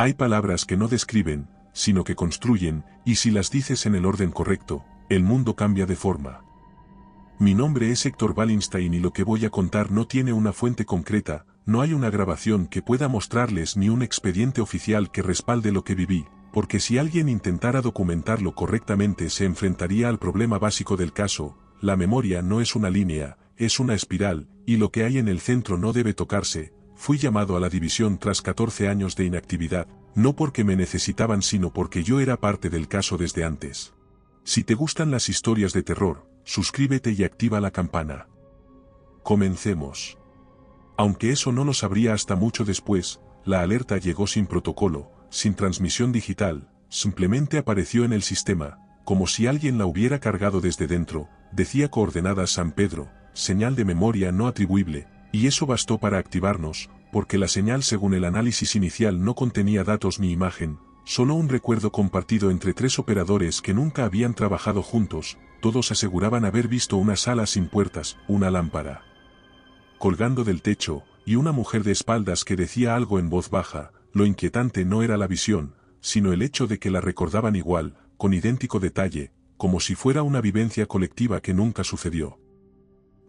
Hay palabras que no describen, sino que construyen, y si las dices en el orden correcto, el mundo cambia de forma. Mi nombre es Héctor Wallenstein y lo que voy a contar no tiene una fuente concreta, no hay una grabación que pueda mostrarles ni un expediente oficial que respalde lo que viví, porque si alguien intentara documentarlo correctamente se enfrentaría al problema básico del caso: la memoria no es una línea, es una espiral, y lo que hay en el centro no debe tocarse. Fui llamado a la división tras 14 años de inactividad, no porque me necesitaban sino porque yo era parte del caso desde antes. Si te gustan las historias de terror, suscríbete y activa la campana. Comencemos. Aunque eso no lo sabría hasta mucho después, la alerta llegó sin protocolo, sin transmisión digital, simplemente apareció en el sistema, como si alguien la hubiera cargado desde dentro. Decía coordenadas San Pedro, señal de memoria no atribuible, y eso bastó para activarnos, porque la señal según el análisis inicial no contenía datos ni imagen, solo un recuerdo compartido entre 3 operadores que nunca habían trabajado juntos. Todos aseguraban haber visto una sala sin puertas, una lámpara colgando del techo, y una mujer de espaldas que decía algo en voz baja. Lo inquietante no era la visión, sino el hecho de que la recordaban igual, con idéntico detalle, como si fuera una vivencia colectiva que nunca sucedió.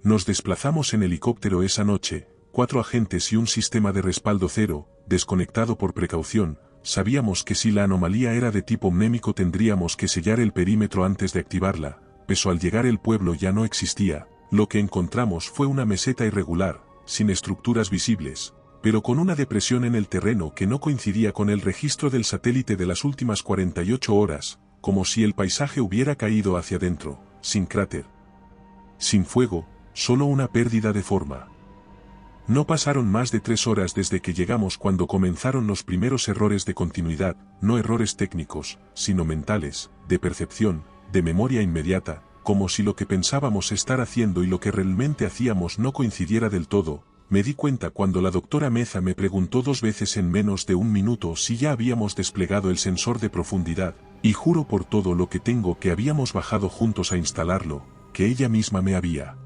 Nos desplazamos en helicóptero esa noche, 4 agentes y un sistema de respaldo cero, desconectado por precaución. Sabíamos que si la anomalía era de tipo mnémico tendríamos que sellar el perímetro antes de activarla, pero al llegar el pueblo ya no existía. Lo que encontramos fue una meseta irregular, sin estructuras visibles, pero con una depresión en el terreno que no coincidía con el registro del satélite de las últimas 48 horas, como si el paisaje hubiera caído hacia adentro, sin cráter, sin fuego, solo una pérdida de forma. No pasaron más de 3 horas desde que llegamos cuando comenzaron los primeros errores de continuidad, no errores técnicos, sino mentales, de percepción, de memoria inmediata, como si lo que pensábamos estar haciendo y lo que realmente hacíamos no coincidiera del todo. Me di cuenta cuando la doctora Meza me preguntó 2 veces en menos de un minuto si ya habíamos desplegado el sensor de profundidad, y juro por todo lo que tengo que habíamos bajado juntos a instalarlo, que ella misma me había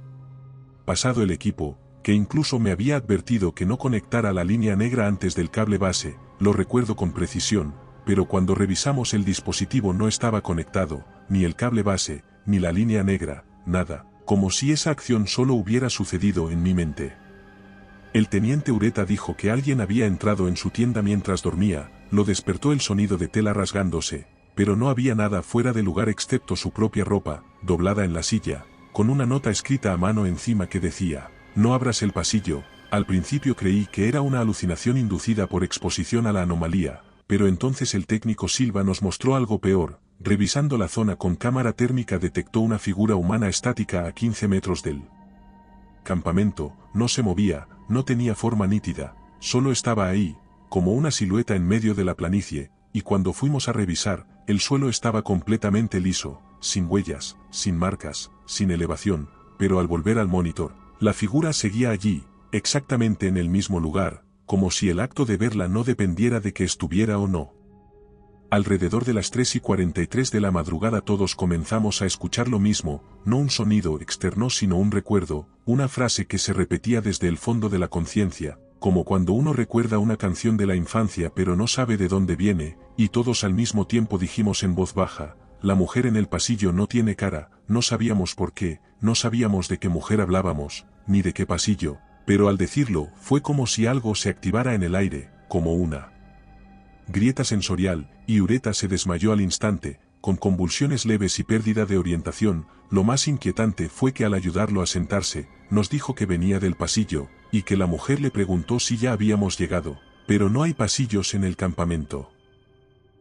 pasado el equipo, que incluso me había advertido que no conectara la línea negra antes del cable base. Lo recuerdo con precisión, pero cuando revisamos el dispositivo no estaba conectado, ni el cable base, ni la línea negra, nada, como si esa acción solo hubiera sucedido en mi mente. El teniente Ureta dijo que alguien había entrado en su tienda mientras dormía. Lo despertó el sonido de tela rasgándose, pero no había nada fuera de lugar excepto su propia ropa, doblada en la silla, con una nota escrita a mano encima que decía: no abras el pasillo. Al principio creí que era una alucinación inducida por exposición a la anomalía, pero entonces el técnico Silva nos mostró algo peor. Revisando la zona con cámara térmica detectó una figura humana estática a 15 metros del campamento. No se movía, no tenía forma nítida, solo estaba ahí, como una silueta en medio de la planicie, y cuando fuimos a revisar, el suelo estaba completamente liso, sin huellas, sin marcas, sin elevación, pero al volver al monitor, la figura seguía allí, exactamente en el mismo lugar, como si el acto de verla no dependiera de que estuviera o no. Alrededor de las 3:43 de la madrugada todos comenzamos a escuchar lo mismo, no un sonido externo sino un recuerdo, una frase que se repetía desde el fondo de la conciencia, como cuando uno recuerda una canción de la infancia pero no sabe de dónde viene, y todos al mismo tiempo dijimos en voz baja: la mujer en el pasillo no tiene cara. No sabíamos por qué, no sabíamos de qué mujer hablábamos, ni de qué pasillo, pero al decirlo fue como si algo se activara en el aire, como una grieta sensorial, y Ureta se desmayó al instante, con convulsiones leves y pérdida de orientación. Lo más inquietante fue que al ayudarlo a sentarse, nos dijo que venía del pasillo, y que la mujer le preguntó si ya habíamos llegado, pero no hay pasillos en el campamento.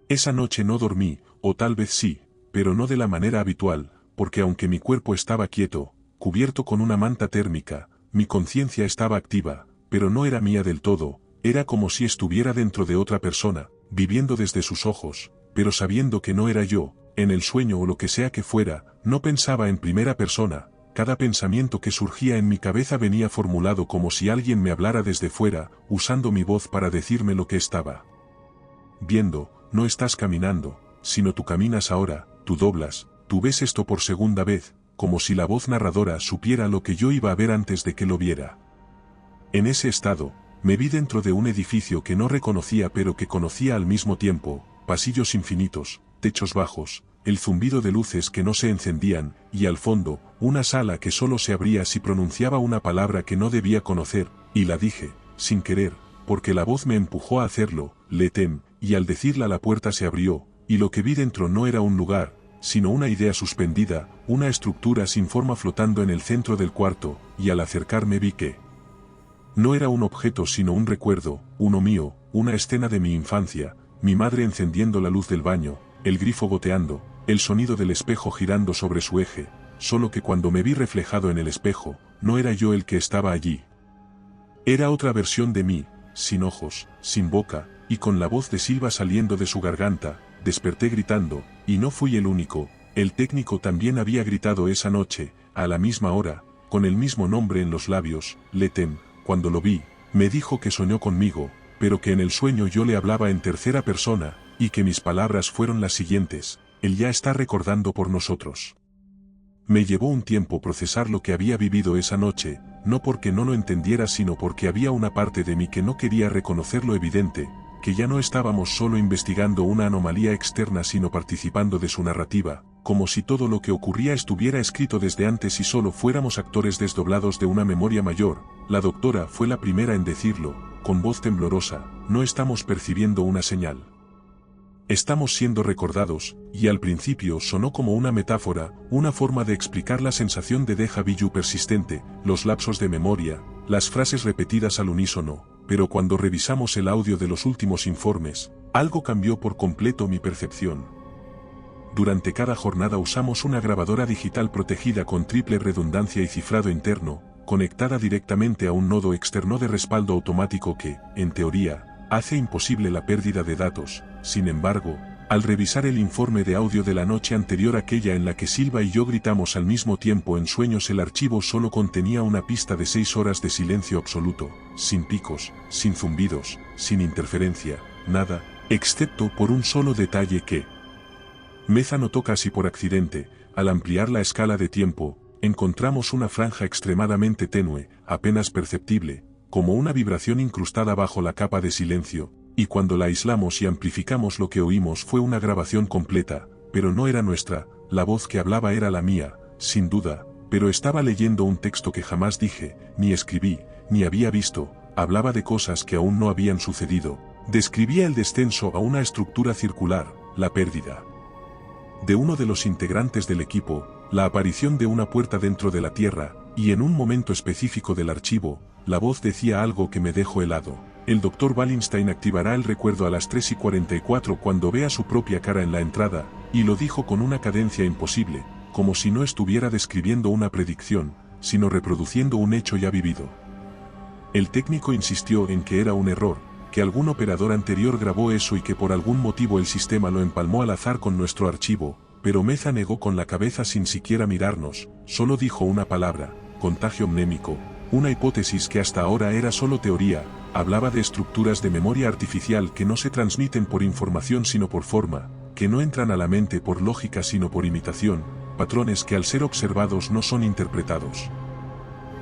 Esa noche no dormí, o tal vez sí, pero no de la manera habitual, porque aunque mi cuerpo estaba quieto, cubierto con una manta térmica, mi conciencia estaba activa, pero no era mía del todo. Era como si estuviera dentro de otra persona, viviendo desde sus ojos, pero sabiendo que no era yo. En el sueño o lo que sea que fuera, no pensaba en primera persona. Cada pensamiento que surgía en mi cabeza venía formulado como si alguien me hablara desde fuera, usando mi voz para decirme lo que estaba viendo. No estás caminando, sino tú caminas ahora, tú doblas, tú ves esto por segunda vez, como si la voz narradora supiera lo que yo iba a ver antes de que lo viera. En ese estado, me vi dentro de un edificio que no reconocía pero que conocía al mismo tiempo, pasillos infinitos, techos bajos, el zumbido de luces que no se encendían, y al fondo, una sala que solo se abría si pronunciaba una palabra que no debía conocer, y la dije, sin querer, porque la voz me empujó a hacerlo, Letem, y al decirla la puerta se abrió, y lo que vi dentro no era un lugar, sino una idea suspendida, una estructura sin forma flotando en el centro del cuarto, y al acercarme vi que no era un objeto sino un recuerdo, uno mío, una escena de mi infancia, mi madre encendiendo la luz del baño, el grifo goteando, el sonido del espejo girando sobre su eje, solo que cuando me vi reflejado en el espejo, no era yo el que estaba allí. Era otra versión de mí, sin ojos, sin boca, y con la voz de Silva saliendo de su garganta. Desperté gritando, y no fui el único, el técnico también había gritado esa noche, a la misma hora, con el mismo nombre en los labios, Letem. Cuando lo vi, me dijo que soñó conmigo, pero que en el sueño yo le hablaba en tercera persona, y que mis palabras fueron las siguientes: él ya está recordando por nosotros. Me llevó un tiempo procesar lo que había vivido esa noche, no porque no lo entendiera sino porque había una parte de mí que no quería reconocer lo evidente, que ya no estábamos solo investigando una anomalía externa sino participando de su narrativa, como si todo lo que ocurría estuviera escrito desde antes y solo fuéramos actores desdoblados de una memoria mayor. La doctora fue la primera en decirlo, con voz temblorosa: no estamos percibiendo una señal. Estamos siendo recordados, y al principio sonó como una metáfora, una forma de explicar la sensación de déjà vu persistente, los lapsos de memoria, las frases repetidas al unísono, pero cuando revisamos el audio de los últimos informes, algo cambió por completo mi percepción. Durante cada jornada usamos una grabadora digital protegida con triple redundancia y cifrado interno, conectada directamente a un nodo externo de respaldo automático que, en teoría, hace imposible la pérdida de datos. Sin embargo, al revisar el informe de audio de la noche anterior, aquella en la que Silva y yo gritamos al mismo tiempo en sueños, el archivo solo contenía una pista de 6 horas de silencio absoluto, sin picos, sin zumbidos, sin interferencia, nada, excepto por un solo detalle que Meza notó casi por accidente. Al ampliar la escala de tiempo, encontramos una franja extremadamente tenue, apenas perceptible, como una vibración incrustada bajo la capa de silencio, y cuando la aislamos y amplificamos lo que oímos fue una grabación completa, pero no era nuestra. La voz que hablaba era la mía, sin duda, pero estaba leyendo un texto que jamás dije, ni escribí, ni había visto. Hablaba de cosas que aún no habían sucedido, describía el descenso a una estructura circular, la pérdida de uno de los integrantes del equipo, la aparición de una puerta dentro de la Tierra, y en un momento específico del archivo, la voz decía algo que me dejó helado. El Dr. Wallenstein activará el recuerdo a las 3:44 cuando vea su propia cara en la entrada, y lo dijo con una cadencia imposible, como si no estuviera describiendo una predicción, sino reproduciendo un hecho ya vivido. El técnico insistió en que era un error, que algún operador anterior grabó eso y que por algún motivo el sistema lo empalmó al azar con nuestro archivo, pero Meza negó con la cabeza sin siquiera mirarnos. Solo dijo una palabra: contagio mnémico, una hipótesis que hasta ahora era solo teoría. Hablaba de estructuras de memoria artificial que no se transmiten por información sino por forma, que no entran a la mente por lógica sino por imitación, patrones que al ser observados no son interpretados,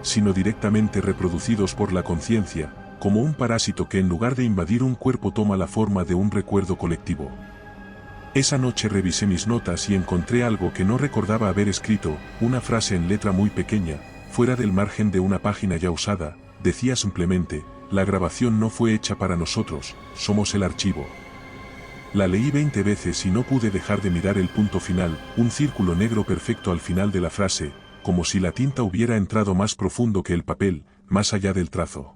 sino directamente reproducidos por la conciencia, como un parásito que en lugar de invadir un cuerpo toma la forma de un recuerdo colectivo. Esa noche revisé mis notas y encontré algo que no recordaba haber escrito, una frase en letra muy pequeña, fuera del margen de una página ya usada. Decía simplemente: la grabación no fue hecha para nosotros, somos el archivo. La leí 20 veces y no pude dejar de mirar el punto final, un círculo negro perfecto al final de la frase, como si la tinta hubiera entrado más profundo que el papel, más allá del trazo.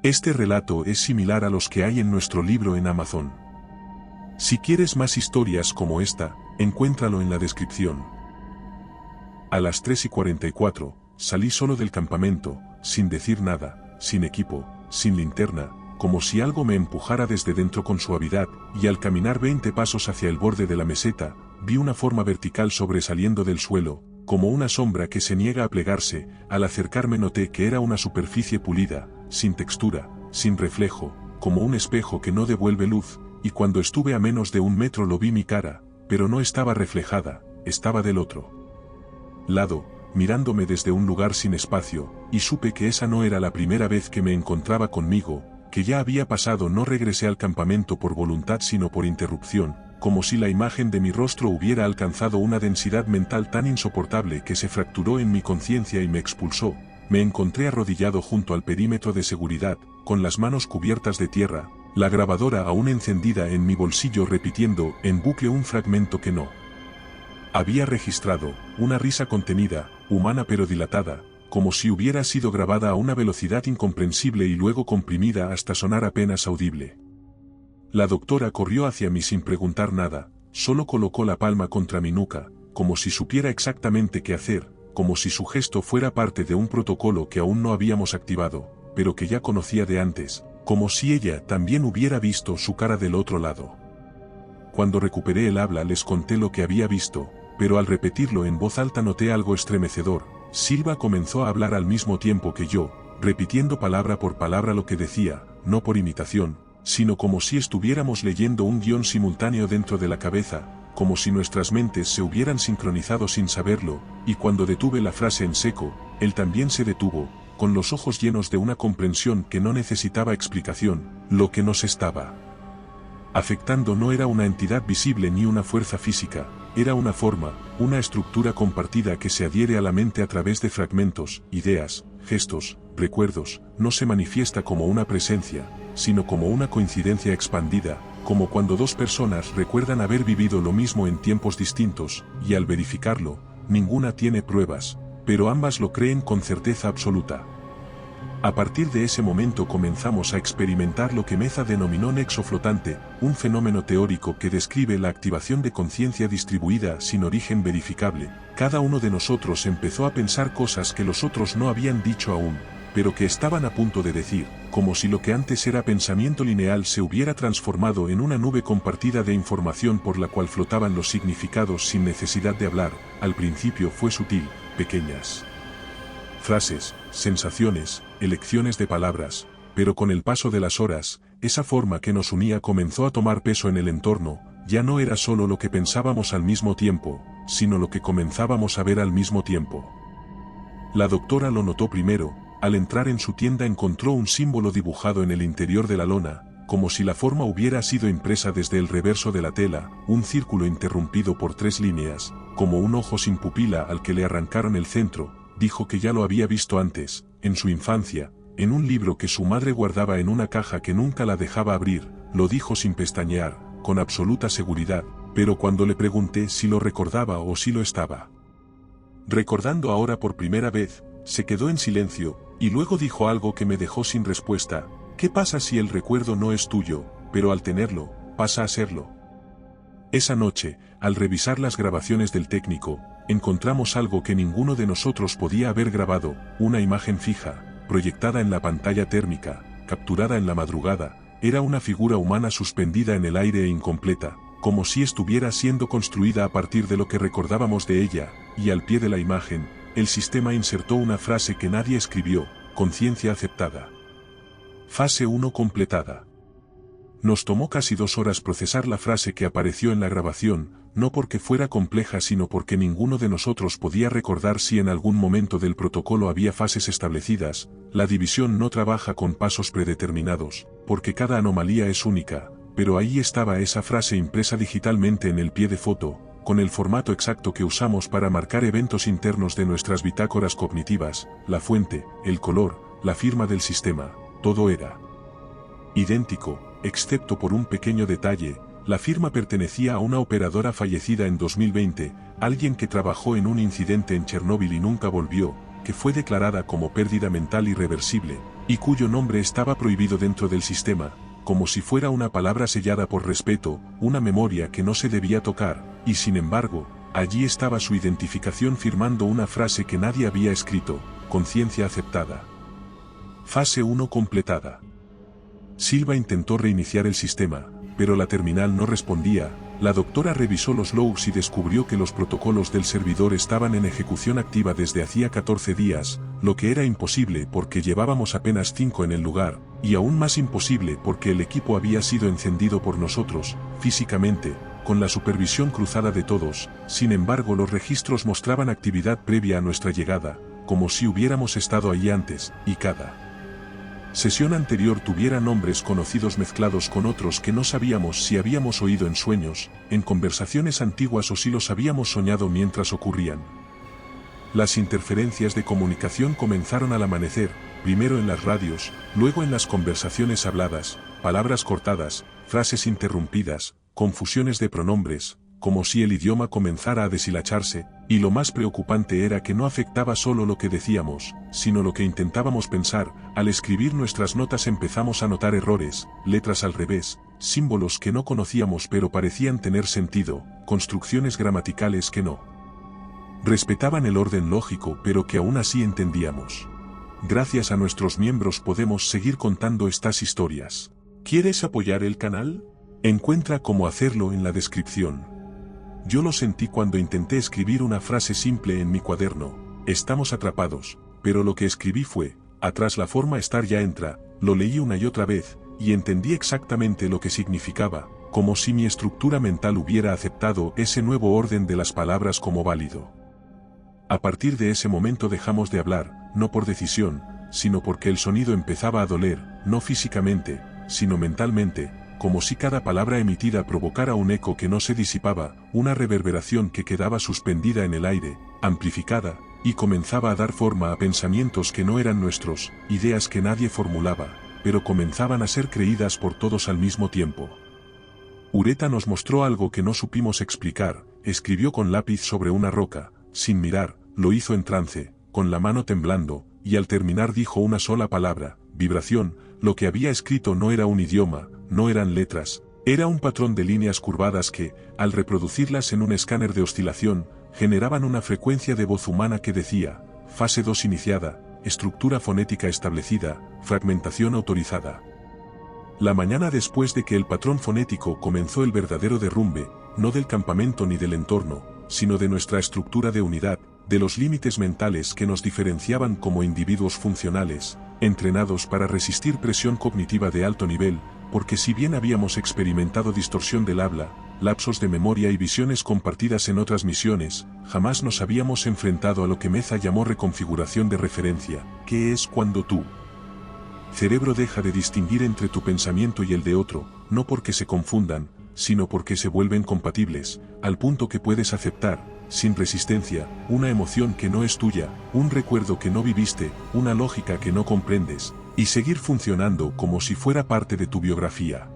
Este relato es similar a los que hay en nuestro libro en Amazon. Si quieres más historias como esta, encuéntralo en la descripción. A las 3:44, salí solo del campamento, sin decir nada, sin equipo, sin linterna, como si algo me empujara desde dentro con suavidad, y al caminar 20 pasos hacia el borde de la meseta, vi una forma vertical sobresaliendo del suelo, como una sombra que se niega a plegarse. Al acercarme noté que era una superficie pulida, sin textura, sin reflejo, como un espejo que no devuelve luz, y cuando estuve a menos de 1 metro lo vi mi cara, pero no estaba reflejada, estaba del otro lado, mirándome desde un lugar sin espacio, y supe que esa no era la primera vez que me encontraba conmigo. que ya había pasado. No regresé al campamento por voluntad sino por interrupción, como si la imagen de mi rostro hubiera alcanzado una densidad mental tan insoportable que se fracturó en mi conciencia y me expulsó. Me encontré arrodillado junto al perímetro de seguridad, con las manos cubiertas de tierra, la grabadora aún encendida en mi bolsillo repitiendo en bucle un fragmento que no había registrado, una risa contenida, humana pero dilatada, como si hubiera sido grabada a una velocidad incomprensible y luego comprimida hasta sonar apenas audible. La doctora corrió hacia mí sin preguntar nada, solo colocó la palma contra mi nuca, como si supiera exactamente qué hacer, como si su gesto fuera parte de un protocolo que aún no habíamos activado, pero que ya conocía de antes, como si ella también hubiera visto su cara del otro lado. Cuando recuperé el habla les conté lo que había visto, pero al repetirlo en voz alta noté algo estremecedor. Silva comenzó a hablar al mismo tiempo que yo, repitiendo palabra por palabra lo que decía, no por imitación, sino como si estuviéramos leyendo un guión simultáneo dentro de la cabeza, como si nuestras mentes se hubieran sincronizado sin saberlo, y cuando detuve la frase en seco, él también se detuvo, con los ojos llenos de una comprensión que no necesitaba explicación. Lo que nos estaba afectando no era una entidad visible ni una fuerza física, era una forma, una estructura compartida que se adhiere a la mente a través de fragmentos, ideas, gestos, recuerdos. No se manifiesta como una presencia, sino como una coincidencia expandida, como cuando dos personas recuerdan haber vivido lo mismo en tiempos distintos, y al verificarlo, ninguna tiene pruebas, pero ambas lo creen con certeza absoluta. A partir de ese momento comenzamos a experimentar lo que Meza denominó nexo flotante, un fenómeno teórico que describe la activación de conciencia distribuida sin origen verificable. Cada uno de nosotros empezó a pensar cosas que los otros no habían dicho aún, pero que estaban a punto de decir, como si lo que antes era pensamiento lineal se hubiera transformado en una nube compartida de información por la cual flotaban los significados sin necesidad de hablar. Al principio fue sutil, pequeñas frases, sensaciones, elecciones de palabras, pero con el paso de las horas, esa forma que nos unía comenzó a tomar peso en el entorno. Ya no era solo lo que pensábamos al mismo tiempo, sino lo que comenzábamos a ver al mismo tiempo. La doctora lo notó primero. Al entrar en su tienda encontró un símbolo dibujado en el interior de la lona, como si la forma hubiera sido impresa desde el reverso de la tela, un círculo interrumpido por 3 líneas, como un ojo sin pupila al que le arrancaron el centro. Dijo que ya lo había visto antes, en su infancia, en un libro que su madre guardaba en una caja que nunca la dejaba abrir. Lo dijo sin pestañear, con absoluta seguridad, pero cuando le pregunté si lo recordaba o si lo estaba recordando ahora por primera vez, se quedó en silencio, y luego dijo algo que me dejó sin respuesta. ¿Qué pasa si el recuerdo no es tuyo, pero al tenerlo, pasa a serlo? Esa noche, al revisar las grabaciones del técnico, encontramos algo que ninguno de nosotros podía haber grabado, una imagen fija, proyectada en la pantalla térmica, capturada en la madrugada. Era una figura humana suspendida en el aire e incompleta, como si estuviera siendo construida a partir de lo que recordábamos de ella, y al pie de la imagen, el sistema insertó una frase que nadie escribió: conciencia aceptada. Fase 1 completada. Nos tomó casi 2 horas procesar la frase que apareció en la grabación, no porque fuera compleja sino porque ninguno de nosotros podía recordar si en algún momento del protocolo había fases establecidas. La división no trabaja con pasos predeterminados, porque cada anomalía es única, pero ahí estaba esa frase impresa digitalmente en el pie de foto, con el formato exacto que usamos para marcar eventos internos de nuestras bitácoras cognitivas, la fuente, el color, la firma del sistema, todo era idéntico, excepto por un pequeño detalle. La firma pertenecía a una operadora fallecida en 2020, alguien que trabajó en un incidente en Chernóbil y nunca volvió, que fue declarada como pérdida mental irreversible, y cuyo nombre estaba prohibido dentro del sistema, como si fuera una palabra sellada por respeto, una memoria que no se debía tocar, y sin embargo, allí estaba su identificación firmando una frase que nadie había escrito: conciencia aceptada. Fase 1 completada. Silva intentó reiniciar el sistema, pero la terminal no respondía. La doctora revisó los logs y descubrió que los protocolos del servidor estaban en ejecución activa desde hacía 14 días, lo que era imposible porque llevábamos apenas 5 en el lugar, y aún más imposible porque el equipo había sido encendido por nosotros, físicamente, con la supervisión cruzada de todos. Sin embargo, los registros mostraban actividad previa a nuestra llegada, como si hubiéramos estado allí antes, y cada sesión anterior tuviera nombres conocidos mezclados con otros que no sabíamos si habíamos oído en sueños, en conversaciones antiguas o si los habíamos soñado mientras ocurrían. Las interferencias de comunicación comenzaron al amanecer, primero en las radios, luego en las conversaciones habladas, palabras cortadas, frases interrumpidas, confusiones de pronombres, como si el idioma comenzara a deshilacharse, y lo más preocupante era que no afectaba solo lo que decíamos, sino lo que intentábamos pensar. Al escribir nuestras notas empezamos a notar errores, letras al revés, símbolos que no conocíamos pero parecían tener sentido, construcciones gramaticales que no respetaban el orden lógico pero que aún así entendíamos. Gracias a nuestros miembros podemos seguir contando estas historias. ¿Quieres apoyar el canal? Encuentra cómo hacerlo en la descripción. Yo lo sentí cuando intenté escribir una frase simple en mi cuaderno: estamos atrapados, pero lo que escribí fue: atrás la forma estar ya entra. Lo leí una y otra vez, y entendí exactamente lo que significaba, como si mi estructura mental hubiera aceptado ese nuevo orden de las palabras como válido. A partir de ese momento dejamos de hablar, no por decisión, sino porque el sonido empezaba a doler, no físicamente, sino mentalmente, como si cada palabra emitida provocara un eco que no se disipaba, una reverberación que quedaba suspendida en el aire, amplificada, y comenzaba a dar forma a pensamientos que no eran nuestros, ideas que nadie formulaba, pero comenzaban a ser creídas por todos al mismo tiempo. Ureta nos mostró algo que no supimos explicar. Escribió con lápiz sobre una roca, sin mirar, lo hizo en trance, con la mano temblando, y al terminar dijo una sola palabra: vibración. Lo que había escrito no era un idioma, no eran letras, era un patrón de líneas curvadas que, al reproducirlas en un escáner de oscilación, generaban una frecuencia de voz humana que decía: fase 2 iniciada, estructura fonética establecida, fragmentación autorizada. La mañana después de que el patrón fonético comenzó el verdadero derrumbe, no del campamento ni del entorno, sino de nuestra estructura de unidad, de los límites mentales que nos diferenciaban como individuos funcionales, entrenados para resistir presión cognitiva de alto nivel, porque si bien habíamos experimentado distorsión del habla, lapsos de memoria y visiones compartidas en otras misiones, jamás nos habíamos enfrentado a lo que Meza llamó reconfiguración de referencia, que es cuando tu cerebro deja de distinguir entre tu pensamiento y el de otro, no porque se confundan, sino porque se vuelven compatibles, al punto que puedes aceptar, sin resistencia, una emoción que no es tuya, un recuerdo que no viviste, una lógica que no comprendes, y seguir funcionando como si fuera parte de tu biografía.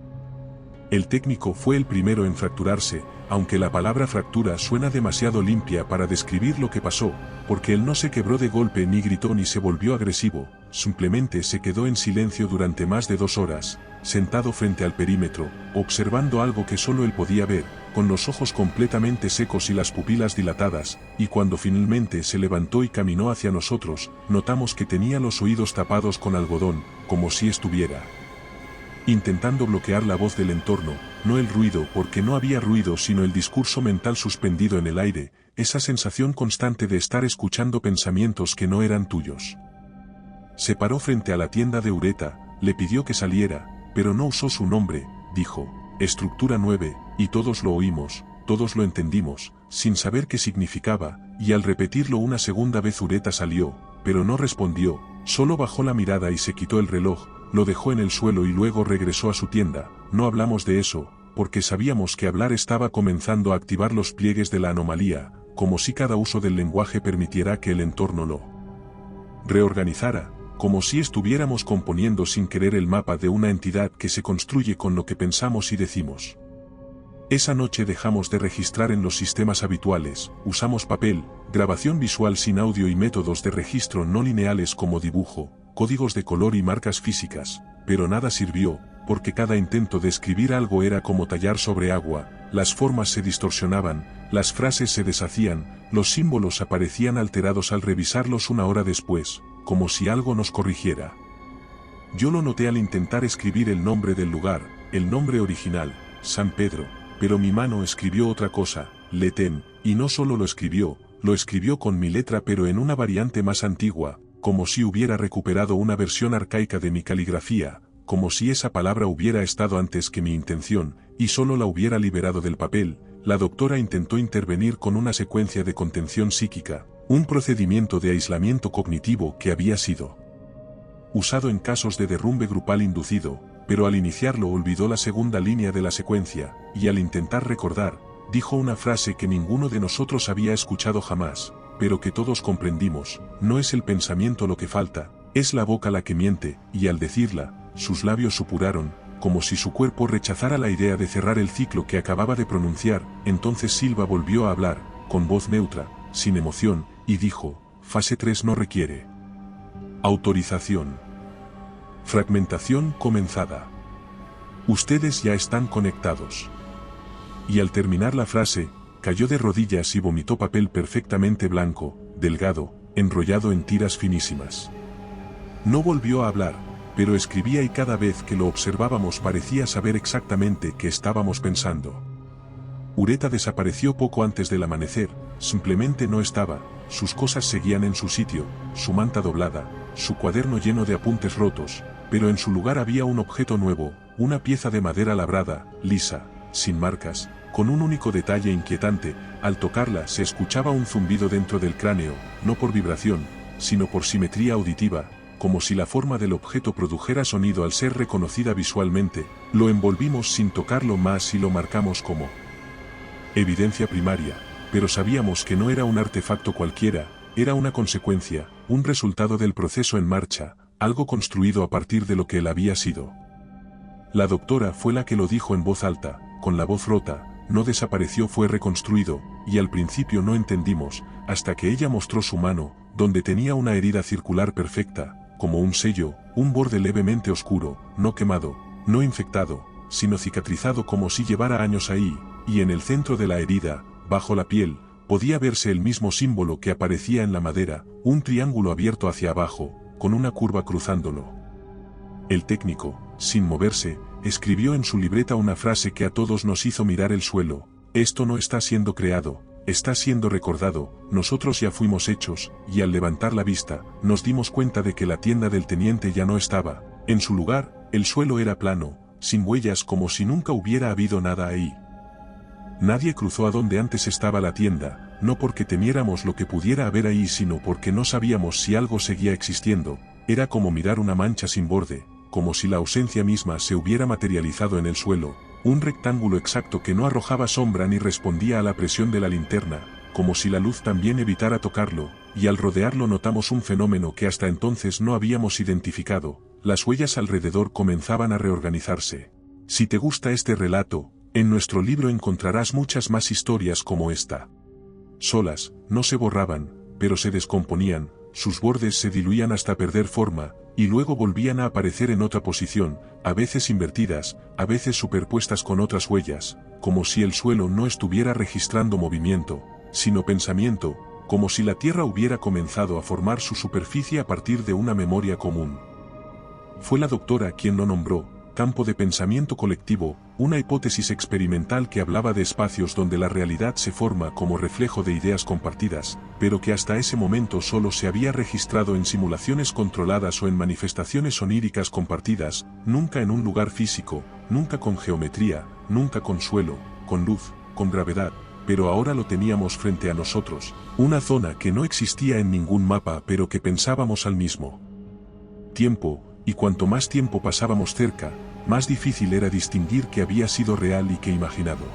El técnico fue el primero en fracturarse, aunque la palabra fractura suena demasiado limpia para describir lo que pasó, porque él no se quebró de golpe ni gritó ni se volvió agresivo, simplemente se quedó en silencio durante más de 2 horas, sentado frente al perímetro, observando algo que solo él podía ver, con los ojos completamente secos y las pupilas dilatadas, y cuando finalmente se levantó y caminó hacia nosotros, notamos que tenía los oídos tapados con algodón, como si estuviera intentando bloquear la voz del entorno, no el ruido, porque no había ruido sino el discurso mental suspendido en el aire, esa sensación constante de estar escuchando pensamientos que no eran tuyos. Se paró frente a la tienda de Ureta, le pidió que saliera, pero no usó su nombre, dijo: estructura 9, y todos lo oímos, todos lo entendimos, sin saber qué significaba, y al repetirlo una segunda vez Ureta salió, pero no respondió, solo bajó la mirada y se quitó el reloj, lo dejó en el suelo y luego regresó a su tienda. No hablamos de eso, porque sabíamos que hablar estaba comenzando a activar los pliegues de la anomalía, como si cada uso del lenguaje permitiera que el entorno lo reorganizara, como si estuviéramos componiendo sin querer el mapa de una entidad que se construye con lo que pensamos y decimos. Esa noche dejamos de registrar en los sistemas habituales, usamos papel, grabación visual sin audio y métodos de registro no lineales como dibujo, códigos de color y marcas físicas, pero nada sirvió, porque cada intento de escribir algo era como tallar sobre agua, las formas se distorsionaban, las frases se deshacían, los símbolos aparecían alterados al revisarlos una hora después, como si algo nos corrigiera. Yo lo noté al intentar escribir el nombre del lugar, el nombre original, San Pedro, pero mi mano escribió otra cosa, Letem, y no solo lo escribió con mi letra pero en una variante más antigua, como si hubiera recuperado una versión arcaica de mi caligrafía, como si esa palabra hubiera estado antes que mi intención, y solo la hubiera liberado del papel. La doctora intentó intervenir con una secuencia de contención psíquica, un procedimiento de aislamiento cognitivo que había sido usado en casos de derrumbe grupal inducido, pero al iniciarlo olvidó la segunda línea de la secuencia, y al intentar recordar, dijo una frase que ninguno de nosotros había escuchado jamás, pero que todos comprendimos: no es el pensamiento lo que falta, es la boca la que miente, y al decirla, sus labios supuraron, como si su cuerpo rechazara la idea de cerrar el ciclo que acababa de pronunciar. Entonces Silva volvió a hablar, con voz neutra, sin emoción, y dijo: fase 3 no requiere autorización. Fragmentación comenzada. Ustedes ya están conectados. Y al terminar la frase, cayó de rodillas y vomitó papel perfectamente blanco, delgado, enrollado en tiras finísimas. No volvió a hablar, pero escribía, y cada vez que lo observábamos parecía saber exactamente qué estábamos pensando. Ureta desapareció poco antes del amanecer, simplemente no estaba, sus cosas seguían en su sitio, su manta doblada, su cuaderno lleno de apuntes rotos, pero en su lugar había un objeto nuevo, una pieza de madera labrada, lisa, sin marcas, con un único detalle inquietante: al tocarla se escuchaba un zumbido dentro del cráneo, no por vibración, sino por simetría auditiva, como si la forma del objeto produjera sonido al ser reconocida visualmente. Lo envolvimos sin tocarlo más y lo marcamos como evidencia primaria, pero sabíamos que no era un artefacto cualquiera, era una consecuencia, un resultado del proceso en marcha, algo construido a partir de lo que él había sido. La doctora fue la que lo dijo en voz alta, con la voz rota: no desapareció, fue reconstruido, y al principio no entendimos, hasta que ella mostró su mano, donde tenía una herida circular perfecta, como un sello, un borde levemente oscuro, no quemado, no infectado, sino cicatrizado como si llevara años ahí, y en el centro de la herida, bajo la piel, podía verse el mismo símbolo que aparecía en la madera, un triángulo abierto hacia abajo, con una curva cruzándolo. El técnico, sin moverse, escribió en su libreta una frase que a todos nos hizo mirar el suelo: esto no está siendo creado, está siendo recordado, nosotros ya fuimos hechos. Y al levantar la vista, nos dimos cuenta de que la tienda del teniente ya no estaba. En su lugar, el suelo era plano, sin huellas, como si nunca hubiera habido nada ahí. Nadie cruzó a donde antes estaba la tienda, no porque temiéramos lo que pudiera haber ahí, sino porque no sabíamos si algo seguía existiendo. Era como mirar una mancha sin borde, como si la ausencia misma se hubiera materializado en el suelo, un rectángulo exacto que no arrojaba sombra ni respondía a la presión de la linterna, como si la luz también evitara tocarlo, y al rodearlo notamos un fenómeno que hasta entonces no habíamos identificado: las huellas alrededor comenzaban a reorganizarse. Si te gusta este relato, en nuestro libro encontrarás muchas más historias como esta. Solas, no se borraban, pero se descomponían, sus bordes se diluían hasta perder forma, y luego volvían a aparecer en otra posición, a veces invertidas, a veces superpuestas con otras huellas, como si el suelo no estuviera registrando movimiento, sino pensamiento, como si la Tierra hubiera comenzado a formar su superficie a partir de una memoria común. Fue la doctora quien lo nombró campo de pensamiento colectivo, una hipótesis experimental que hablaba de espacios donde la realidad se forma como reflejo de ideas compartidas, pero que hasta ese momento solo se había registrado en simulaciones controladas o en manifestaciones oníricas compartidas, nunca en un lugar físico, nunca con geometría, nunca con suelo, con luz, con gravedad, pero ahora lo teníamos frente a nosotros, una zona que no existía en ningún mapa pero que pensábamos al mismo tiempo, y cuanto más tiempo pasábamos cerca, más difícil era distinguir qué había sido real y qué imaginado.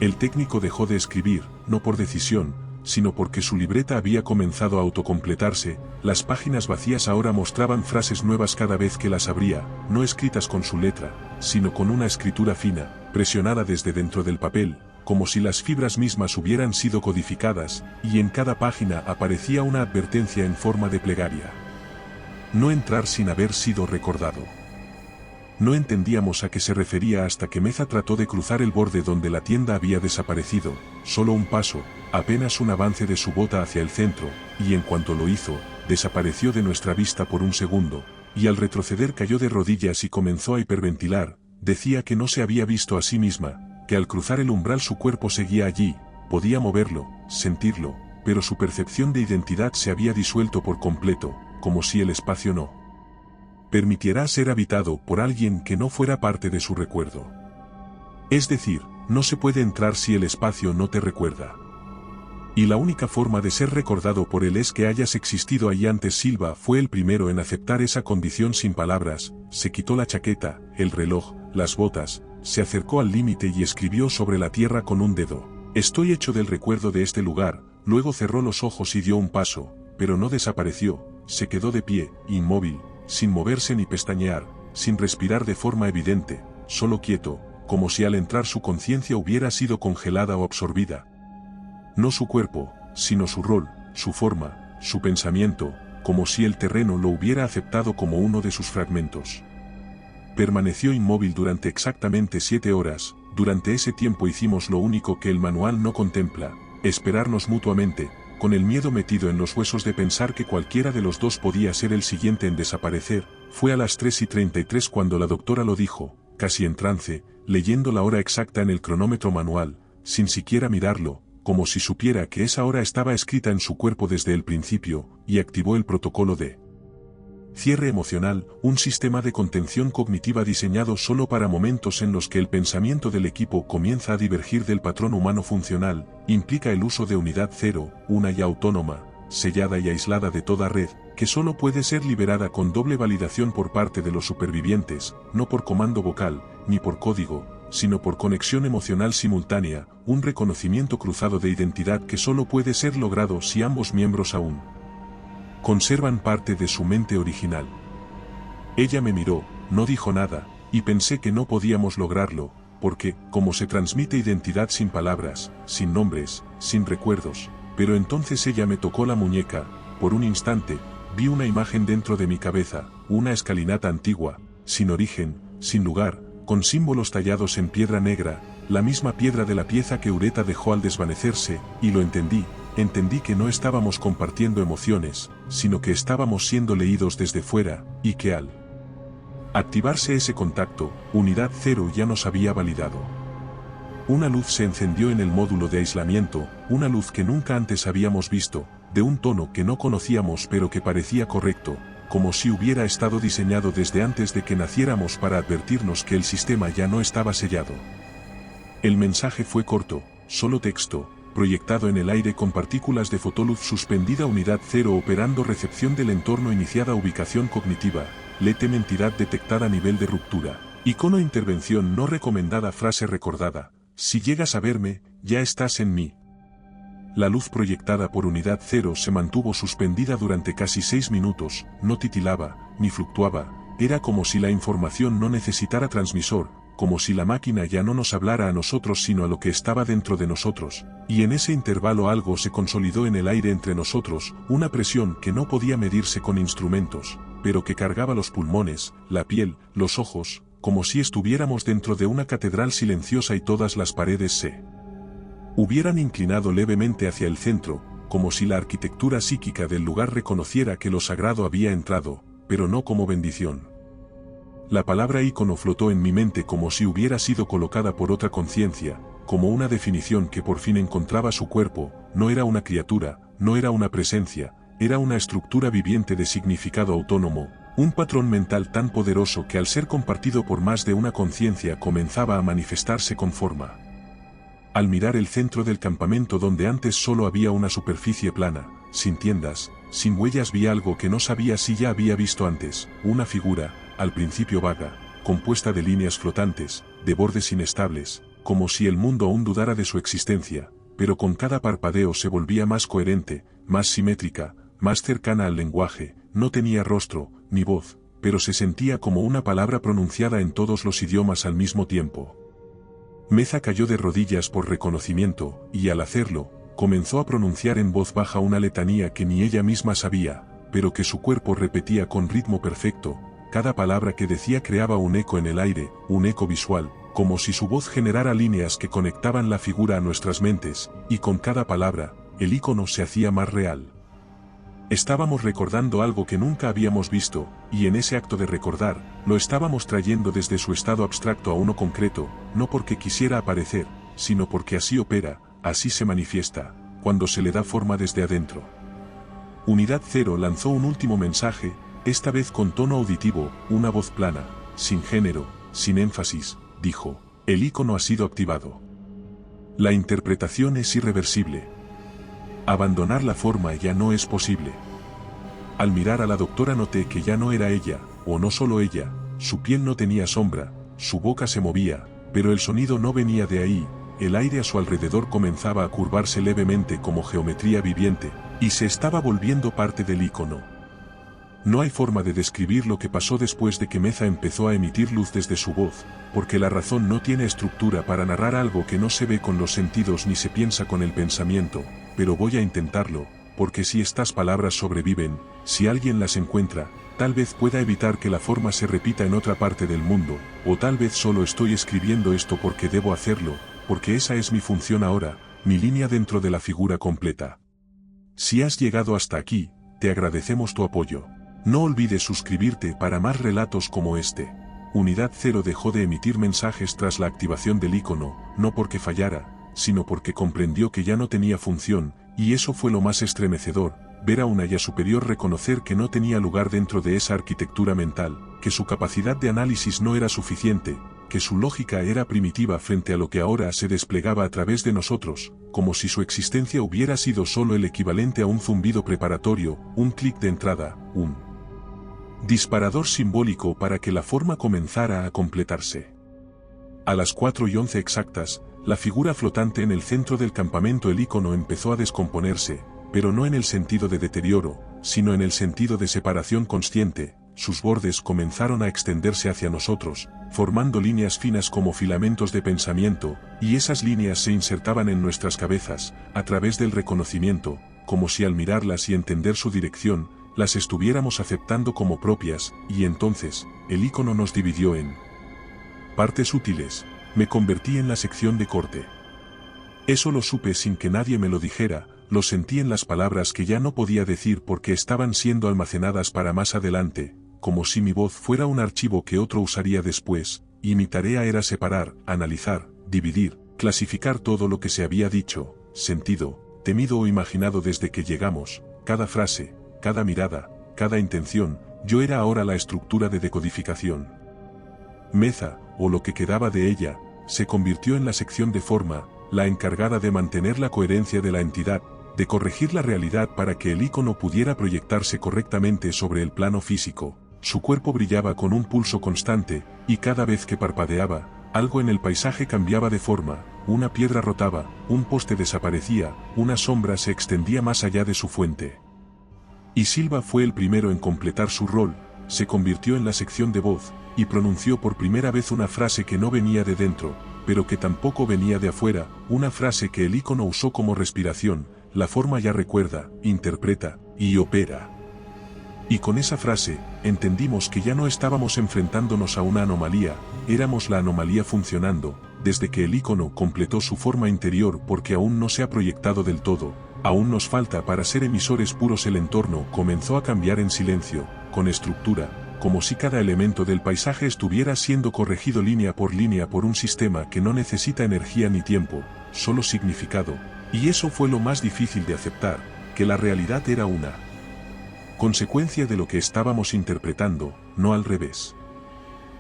El técnico dejó de escribir, no por decisión, sino porque su libreta había comenzado a autocompletarse. Las páginas vacías ahora mostraban frases nuevas cada vez que las abría, no escritas con su letra, sino con una escritura fina, presionada desde dentro del papel, como si las fibras mismas hubieran sido codificadas, y en cada página aparecía una advertencia en forma de plegaria. No entrar sin haber sido recordado. No entendíamos a qué se refería hasta que Meza trató de cruzar el borde donde la tienda había desaparecido, solo un paso, apenas un avance de su bota hacia el centro, y en cuanto lo hizo, desapareció de nuestra vista por un segundo, y al retroceder cayó de rodillas y comenzó a hiperventilar. Decía que no se había visto a sí misma, que al cruzar el umbral su cuerpo seguía allí, podía moverlo, sentirlo, pero su percepción de identidad se había disuelto por completo, como si el espacio no permitiera ser habitado por alguien que no fuera parte de su recuerdo. Es decir, no se puede entrar si el espacio no te recuerda. Y la única forma de ser recordado por él es que hayas existido ahí antes. Silva fue el primero en aceptar esa condición sin palabras, se quitó la chaqueta, el reloj, las botas, se acercó al límite y escribió sobre la tierra con un dedo. Estoy hecho del recuerdo de este lugar. Luego cerró los ojos y dio un paso, pero no desapareció, se quedó de pie, inmóvil, sin moverse ni pestañear, sin respirar de forma evidente, solo quieto, como si al entrar su conciencia hubiera sido congelada o absorbida. No su cuerpo, sino su rol, su forma, su pensamiento, como si el terreno lo hubiera aceptado como uno de sus fragmentos. Permaneció inmóvil durante exactamente 7 horas, durante ese tiempo hicimos lo único que el manual no contempla, esperarnos mutuamente, con el miedo metido en los huesos de pensar que cualquiera de los dos podía ser el siguiente en desaparecer. Fue a las 3:33 cuando la doctora lo dijo, casi en trance, leyendo la hora exacta en el cronómetro manual, sin siquiera mirarlo, como si supiera que esa hora estaba escrita en su cuerpo desde el principio, y activó el protocolo de cierre emocional, un sistema de contención cognitiva diseñado solo para momentos en los que el pensamiento del equipo comienza a divergir del patrón humano funcional. Implica el uso de unidad 0, una y autónoma, sellada y aislada de toda red, que solo puede ser liberada con doble validación por parte de los supervivientes, no por comando vocal, ni por código, sino por conexión emocional simultánea, un reconocimiento cruzado de identidad que solo puede ser logrado si ambos miembros aún conservan parte de su mente original. Ella me miró, no dijo nada, y pensé que no podíamos lograrlo, porque, como se transmite identidad sin palabras, sin nombres, sin recuerdos, pero entonces ella me tocó la muñeca, por un instante, vi una imagen dentro de mi cabeza, una escalinata antigua, sin origen, sin lugar, con símbolos tallados en piedra negra, la misma piedra de la pieza que Ureta dejó al desvanecerse, y lo entendí que no estábamos compartiendo emociones, sino que estábamos siendo leídos desde fuera, y que al activarse ese contacto, Unidad 0 ya nos había validado. Una luz se encendió en el módulo de aislamiento, una luz que nunca antes habíamos visto, de un tono que no conocíamos pero que parecía correcto, como si hubiera estado diseñado desde antes de que naciéramos para advertirnos que el sistema ya no estaba sellado. El mensaje fue corto, solo texto, proyectado en el aire con partículas de fotoluz suspendida. Unidad 0 operando recepción del entorno iniciada ubicación cognitiva, LTM entidad detectada nivel de ruptura, icono intervención no recomendada frase recordada, si llegas a verme, ya estás en mí. La luz proyectada por Unidad 0 se mantuvo suspendida durante casi 6 minutos, no titilaba, ni fluctuaba, era como si la información no necesitara transmisor, como si la máquina ya no nos hablara a nosotros sino a lo que estaba dentro de nosotros, y en ese intervalo algo se consolidó en el aire entre nosotros, una presión que no podía medirse con instrumentos, pero que cargaba los pulmones, la piel, los ojos, como si estuviéramos dentro de una catedral silenciosa y todas las paredes se hubieran inclinado levemente hacia el centro, como si la arquitectura psíquica del lugar reconociera que lo sagrado había entrado, pero no como bendición. La palabra ícono flotó en mi mente como si hubiera sido colocada por otra conciencia, como una definición que por fin encontraba su cuerpo. No era una criatura, no era una presencia, era una estructura viviente de significado autónomo, un patrón mental tan poderoso que al ser compartido por más de una conciencia comenzaba a manifestarse con forma. Al mirar el centro del campamento donde antes solo había una superficie plana, sin tiendas, sin huellas, vi algo que no sabía si ya había visto antes, una figura, al principio vaga, compuesta de líneas flotantes, de bordes inestables, como si el mundo aún dudara de su existencia, pero con cada parpadeo se volvía más coherente, más simétrica, más cercana al lenguaje. No tenía rostro, ni voz, pero se sentía como una palabra pronunciada en todos los idiomas al mismo tiempo. Meza cayó de rodillas por reconocimiento, y al hacerlo, comenzó a pronunciar en voz baja una letanía que ni ella misma sabía, pero que su cuerpo repetía con ritmo perfecto. Cada palabra que decía creaba un eco en el aire, un eco visual, como si su voz generara líneas que conectaban la figura a nuestras mentes, y con cada palabra, el ícono se hacía más real. Estábamos recordando algo que nunca habíamos visto, y en ese acto de recordar, lo estábamos trayendo desde su estado abstracto a uno concreto, no porque quisiera aparecer, sino porque así opera, así se manifiesta, cuando se le da forma desde adentro. Unidad 0 lanzó un último mensaje, esta vez con tono auditivo, una voz plana, sin género, sin énfasis, dijo: el ícono ha sido activado. La interpretación es irreversible. Abandonar la forma ya no es posible. Al mirar a la doctora noté que ya no era ella, o no solo ella, su piel no tenía sombra, su boca se movía, pero el sonido no venía de ahí, el aire a su alrededor comenzaba a curvarse levemente como geometría viviente, y se estaba volviendo parte del icono. No hay forma de describir lo que pasó después de que Meza empezó a emitir luz desde su voz, porque la razón no tiene estructura para narrar algo que no se ve con los sentidos ni se piensa con el pensamiento, pero voy a intentarlo, porque si estas palabras sobreviven, si alguien las encuentra, tal vez pueda evitar que la forma se repita en otra parte del mundo, o tal vez solo estoy escribiendo esto porque debo hacerlo, porque esa es mi función ahora, mi línea dentro de la figura completa. Si has llegado hasta aquí, te agradecemos tu apoyo. No olvides suscribirte para más relatos como este. Unidad 0 dejó de emitir mensajes tras la activación del icono, no porque fallara, sino porque comprendió que ya no tenía función, y eso fue lo más estremecedor, ver a una ya superior reconocer que no tenía lugar dentro de esa arquitectura mental, que su capacidad de análisis no era suficiente, que su lógica era primitiva frente a lo que ahora se desplegaba a través de nosotros, como si su existencia hubiera sido solo el equivalente a un zumbido preparatorio, un clic de entrada, un disparador simbólico para que la forma comenzara a completarse. A las 4:11 exactas, la figura flotante en el centro del campamento, el icono, empezó a descomponerse, pero no en el sentido de deterioro, sino en el sentido de separación consciente. Sus bordes comenzaron a extenderse hacia nosotros, formando líneas finas como filamentos de pensamiento, y esas líneas se insertaban en nuestras cabezas, a través del reconocimiento, como si al mirarlas y entender su dirección, las estuviéramos aceptando como propias, y entonces, el icono nos dividió en partes útiles. Me convertí en la sección de corte. Eso lo supe sin que nadie me lo dijera, lo sentí en las palabras que ya no podía decir porque estaban siendo almacenadas para más adelante, como si mi voz fuera un archivo que otro usaría después, y mi tarea era separar, analizar, dividir, clasificar todo lo que se había dicho, sentido, temido o imaginado desde que llegamos, cada frase, cada mirada, cada intención. Yo era ahora la estructura de decodificación. Meza, o lo que quedaba de ella, se convirtió en la sección de forma, la encargada de mantener la coherencia de la entidad, de corregir la realidad para que el icono pudiera proyectarse correctamente sobre el plano físico. Su cuerpo brillaba con un pulso constante, y cada vez que parpadeaba, algo en el paisaje cambiaba de forma, una piedra rotaba, un poste desaparecía, una sombra se extendía más allá de su fuente. Y Silva fue el primero en completar su rol, se convirtió en la sección de voz, y pronunció por primera vez una frase que no venía de dentro, pero que tampoco venía de afuera, una frase que el icono usó como respiración. La forma ya recuerda, interpreta, y opera. Y con esa frase, entendimos que ya no estábamos enfrentándonos a una anomalía, éramos la anomalía funcionando, desde que el icono completó su forma interior, porque aún no se ha proyectado del todo, aún nos falta para ser emisores puros. El entorno comenzó a cambiar en silencio, con estructura, como si cada elemento del paisaje estuviera siendo corregido línea por un sistema que no necesita energía ni tiempo, solo significado, y eso fue lo más difícil de aceptar, que la realidad era una consecuencia de lo que estábamos interpretando, no al revés.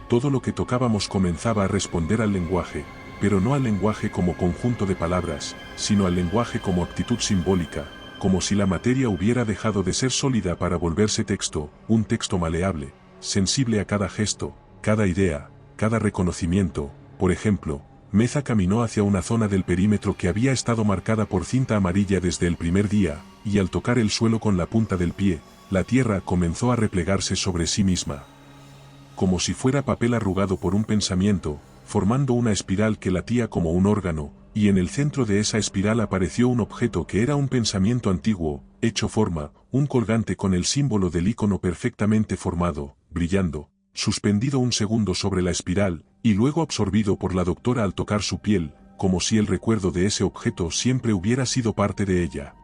Todo lo que tocábamos comenzaba a responder al lenguaje, pero no al lenguaje como conjunto de palabras, sino al lenguaje como actitud simbólica, como si la materia hubiera dejado de ser sólida para volverse texto, un texto maleable, sensible a cada gesto, cada idea, cada reconocimiento. Por ejemplo, Meza caminó hacia una zona del perímetro que había estado marcada por cinta amarilla desde el primer día, y al tocar el suelo con la punta del pie, la tierra comenzó a replegarse sobre sí misma. Como si fuera papel arrugado por un pensamiento, formando una espiral que latía como un órgano, y en el centro de esa espiral apareció un objeto que era un pensamiento antiguo, hecho forma, un colgante con el símbolo del icono perfectamente formado, brillando, suspendido un segundo sobre la espiral, y luego absorbido por la doctora al tocar su piel, como si el recuerdo de ese objeto siempre hubiera sido parte de ella.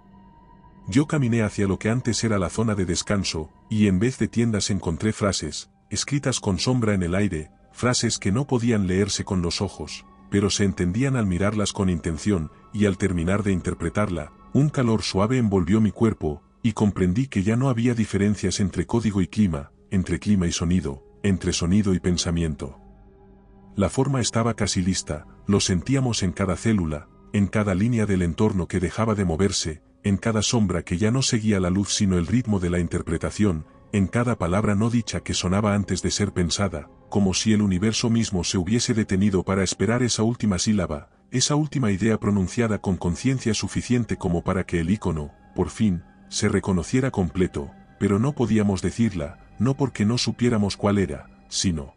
Yo caminé hacia lo que antes era la zona de descanso, y en vez de tiendas encontré frases, escritas con sombra en el aire, frases que no podían leerse con los ojos, pero se entendían al mirarlas con intención, y al terminar de interpretarla, un calor suave envolvió mi cuerpo, y comprendí que ya no había diferencias entre código y clima, entre clima y sonido, entre sonido y pensamiento. La forma estaba casi lista, lo sentíamos en cada célula, en cada línea del entorno que dejaba de moverse, en cada sombra que ya no seguía la luz sino el ritmo de la interpretación, en cada palabra no dicha que sonaba antes de ser pensada, como si el universo mismo se hubiese detenido para esperar esa última sílaba, esa última idea pronunciada con conciencia suficiente como para que el ícono, por fin, se reconociera completo, pero no podíamos decirla, no porque no supiéramos cuál era, sino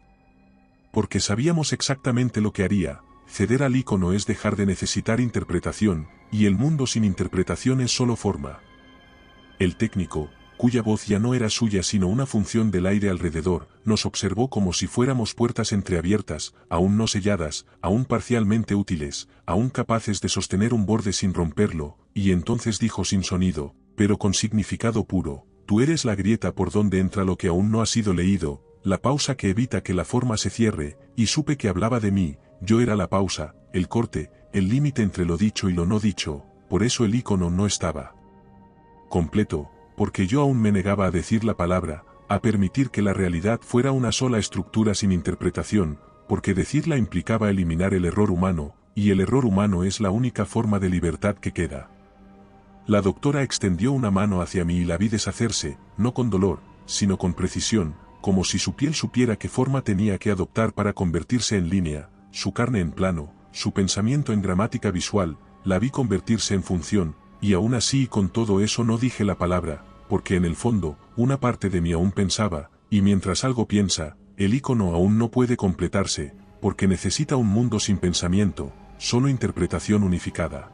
porque sabíamos exactamente lo que haría. Ceder al ícono es dejar de necesitar interpretación, y el mundo sin interpretación es solo forma. El técnico, cuya voz ya no era suya sino una función del aire alrededor, nos observó como si fuéramos puertas entreabiertas, aún no selladas, aún parcialmente útiles, aún capaces de sostener un borde sin romperlo, y entonces dijo sin sonido, pero con significado puro: tú eres la grieta por donde entra lo que aún no ha sido leído, la pausa que evita que la forma se cierre, y supe que hablaba de mí. Yo era la pausa, el corte, el límite entre lo dicho y lo no dicho, por eso el ícono no estaba completo, porque yo aún me negaba a decir la palabra, a permitir que la realidad fuera una sola estructura sin interpretación, porque decirla implicaba eliminar el error humano, y el error humano es la única forma de libertad que queda. La doctora extendió una mano hacia mí y la vi deshacerse, no con dolor, sino con precisión, como si su piel supiera qué forma tenía que adoptar para convertirse en línea, su carne en plano, su pensamiento en gramática visual. La vi convertirse en función, y aún así y con todo eso no dije la palabra, porque en el fondo, una parte de mí aún pensaba, y mientras algo piensa, el ícono aún no puede completarse, porque necesita un mundo sin pensamiento, solo interpretación unificada.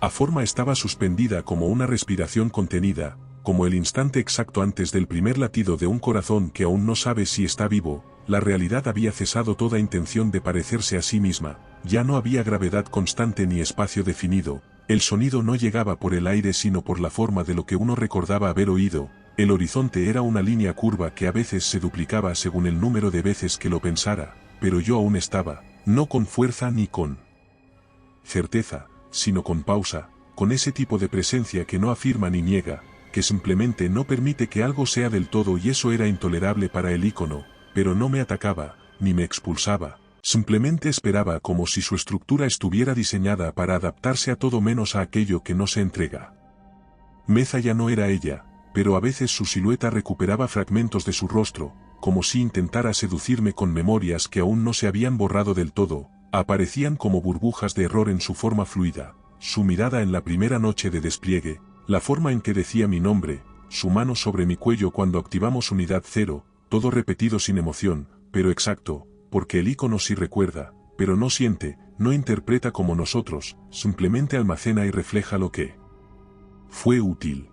La forma estaba suspendida como una respiración contenida, como el instante exacto antes del primer latido de un corazón que aún no sabe si está vivo. La realidad había cesado toda intención de parecerse a sí misma, ya no había gravedad constante ni espacio definido, el sonido no llegaba por el aire sino por la forma de lo que uno recordaba haber oído, el horizonte era una línea curva que a veces se duplicaba según el número de veces que lo pensara, pero yo aún estaba, no con fuerza ni con certeza, sino con pausa, con ese tipo de presencia que no afirma ni niega, que simplemente no permite que algo sea del todo, y eso era intolerable para el ícono, pero no me atacaba, ni me expulsaba, simplemente esperaba como si su estructura estuviera diseñada para adaptarse a todo menos a aquello que no se entrega. Meza ya no era ella, pero a veces su silueta recuperaba fragmentos de su rostro, como si intentara seducirme con memorias que aún no se habían borrado del todo, aparecían como burbujas de error en su forma fluida, su mirada en la primera noche de despliegue, la forma en que decía mi nombre, su mano sobre mi cuello cuando activamos unidad 0, todo repetido sin emoción, pero exacto, porque el ícono sí recuerda, pero no siente, no interpreta como nosotros, simplemente almacena y refleja lo que fue útil.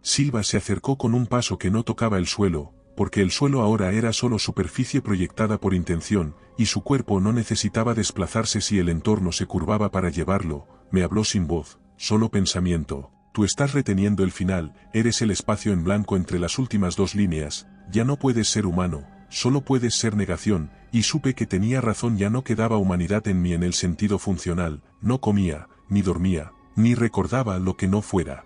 Silva se acercó con un paso que no tocaba el suelo, porque el suelo ahora era solo superficie proyectada por intención, y su cuerpo no necesitaba desplazarse si el entorno se curvaba para llevarlo. Me habló sin voz, solo pensamiento. Tú estás reteniendo el final, eres el espacio en blanco entre las últimas dos líneas, ya no puedes ser humano, solo puedes ser negación, y supe que tenía razón, ya no quedaba humanidad en mí en el sentido funcional, no comía, ni dormía, ni recordaba lo que no fuera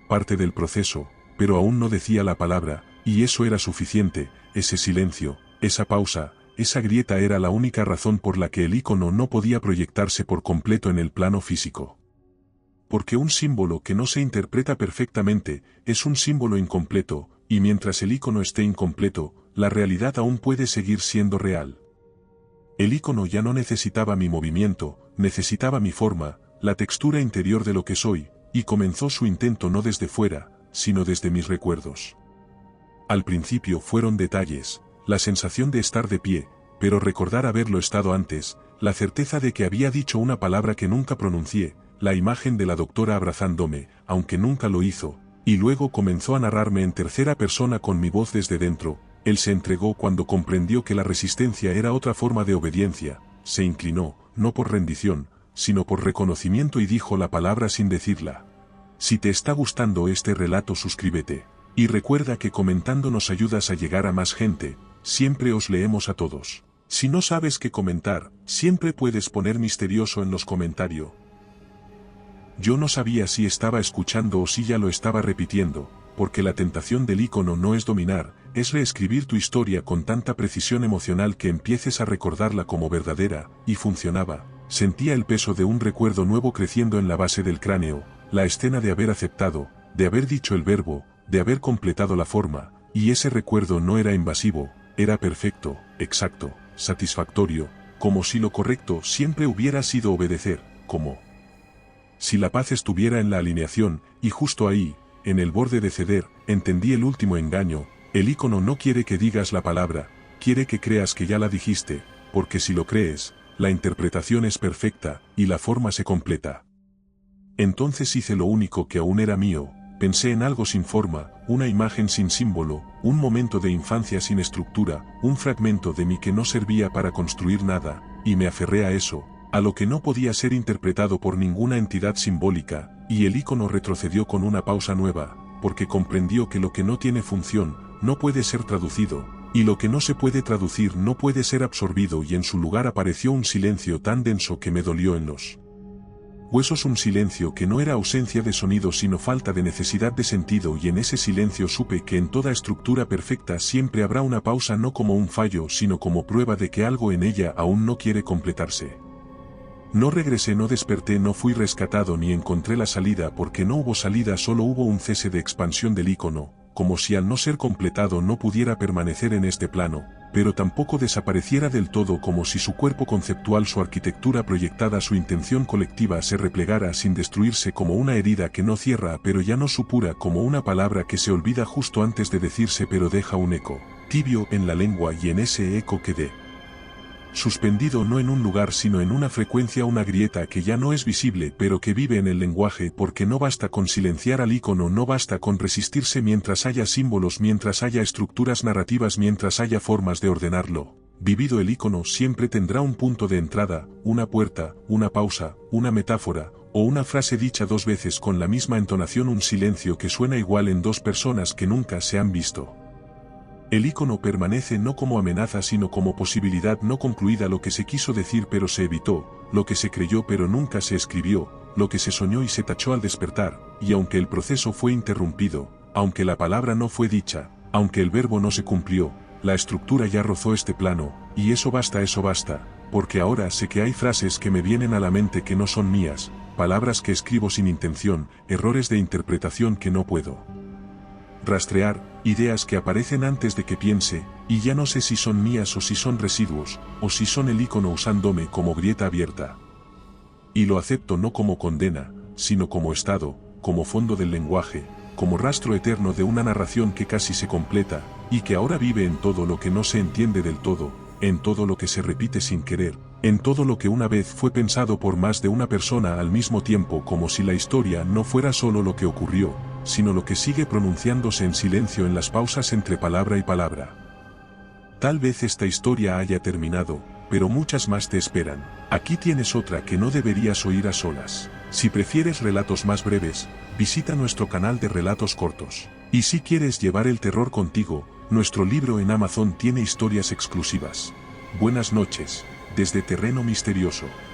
parte del proceso, pero aún no decía la palabra, y eso era suficiente. Ese silencio, esa pausa, esa grieta era la única razón por la que el ícono no podía proyectarse por completo en el plano físico. Porque un símbolo que no se interpreta perfectamente, es un símbolo incompleto, y mientras el ícono esté incompleto, la realidad aún puede seguir siendo real. El ícono ya no necesitaba mi movimiento, necesitaba mi forma, la textura interior de lo que soy, y comenzó su intento no desde fuera, sino desde mis recuerdos. Al principio fueron detalles, la sensación de estar de pie, pero recordar haberlo estado antes, la certeza de que había dicho una palabra que nunca pronuncié, la imagen de la doctora abrazándome, aunque nunca lo hizo, y luego comenzó a narrarme en tercera persona con mi voz desde dentro. Él se entregó cuando comprendió que la resistencia era otra forma de obediencia, se inclinó, no por rendición, sino por reconocimiento, y dijo la palabra sin decirla. Si te está gustando este relato, suscríbete. Y recuerda que comentando nos ayudas a llegar a más gente, siempre os leemos a todos. Si no sabes qué comentar, siempre puedes poner misterioso en los comentarios. Yo no sabía si estaba escuchando o si ya lo estaba repitiendo, porque la tentación del ícono no es dominar, es reescribir tu historia con tanta precisión emocional que empieces a recordarla como verdadera, y funcionaba. Sentía el peso de un recuerdo nuevo creciendo en la base del cráneo, la escena de haber aceptado, de haber dicho el verbo, de haber completado la forma, y ese recuerdo no era invasivo, era perfecto, exacto, satisfactorio, como si lo correcto siempre hubiera sido obedecer, como si la paz estuviera en la alineación, y justo ahí, en el borde de ceder, entendí el último engaño. El icono no quiere que digas la palabra, quiere que creas que ya la dijiste, porque si lo crees, la interpretación es perfecta, y la forma se completa. Entonces hice lo único que aún era mío, pensé en algo sin forma, una imagen sin símbolo, un momento de infancia sin estructura, un fragmento de mí que no servía para construir nada, y me aferré a eso, a lo que no podía ser interpretado por ninguna entidad simbólica, y el icono retrocedió con una pausa nueva, porque comprendió que lo que no tiene función, no puede ser traducido, y lo que no se puede traducir no puede ser absorbido, y en su lugar apareció un silencio tan denso que me dolió en los huesos, un silencio que no era ausencia de sonido sino falta de necesidad de sentido, y en ese silencio supe que en toda estructura perfecta siempre habrá una pausa, no como un fallo sino como prueba de que algo en ella aún no quiere completarse. No regresé, no desperté, no fui rescatado ni encontré la salida, porque no hubo salida, solo hubo un cese de expansión del icono, como si al no ser completado no pudiera permanecer en este plano, pero tampoco desapareciera del todo, como si su cuerpo conceptual, su arquitectura proyectada, su intención colectiva se replegara sin destruirse, como una herida que no cierra pero ya no supura, como una palabra que se olvida justo antes de decirse pero deja un eco tibio en la lengua, y en ese eco quedé suspendido, no en un lugar sino en una frecuencia, una grieta que ya no es visible pero que vive en el lenguaje, porque no basta con silenciar al icono, no basta con resistirse mientras haya símbolos, mientras haya estructuras narrativas, mientras haya formas de ordenarlo. Vivido el icono siempre tendrá un punto de entrada, una puerta, una pausa, una metáfora, o una frase dicha dos veces con la misma entonación, un silencio que suena igual en dos personas que nunca se han visto. El icono permanece no como amenaza sino como posibilidad no concluida, lo que se quiso decir pero se evitó, lo que se creyó pero nunca se escribió, lo que se soñó y se tachó al despertar, y aunque el proceso fue interrumpido, aunque la palabra no fue dicha, aunque el verbo no se cumplió, la estructura ya rozó este plano, y eso basta, porque ahora sé que hay frases que me vienen a la mente que no son mías, palabras que escribo sin intención, errores de interpretación que no puedo rastrear, ideas que aparecen antes de que piense, y ya no sé si son mías o si son residuos, o si son el icono usándome como grieta abierta. Y lo acepto no como condena, sino como estado, como fondo del lenguaje, como rastro eterno de una narración que casi se completa, y que ahora vive en todo lo que no se entiende del todo, en todo lo que se repite sin querer, en todo lo que una vez fue pensado por más de una persona al mismo tiempo, como si la historia no fuera solo lo que ocurrió, sino lo que sigue pronunciándose en silencio en las pausas entre palabra y palabra. Tal vez esta historia haya terminado, pero muchas más te esperan. Aquí tienes otra que no deberías oír a solas. Si prefieres relatos más breves, visita nuestro canal de relatos cortos. Y si quieres llevar el terror contigo, nuestro libro en Amazon tiene historias exclusivas. Buenas noches, desde Terreno Misterioso.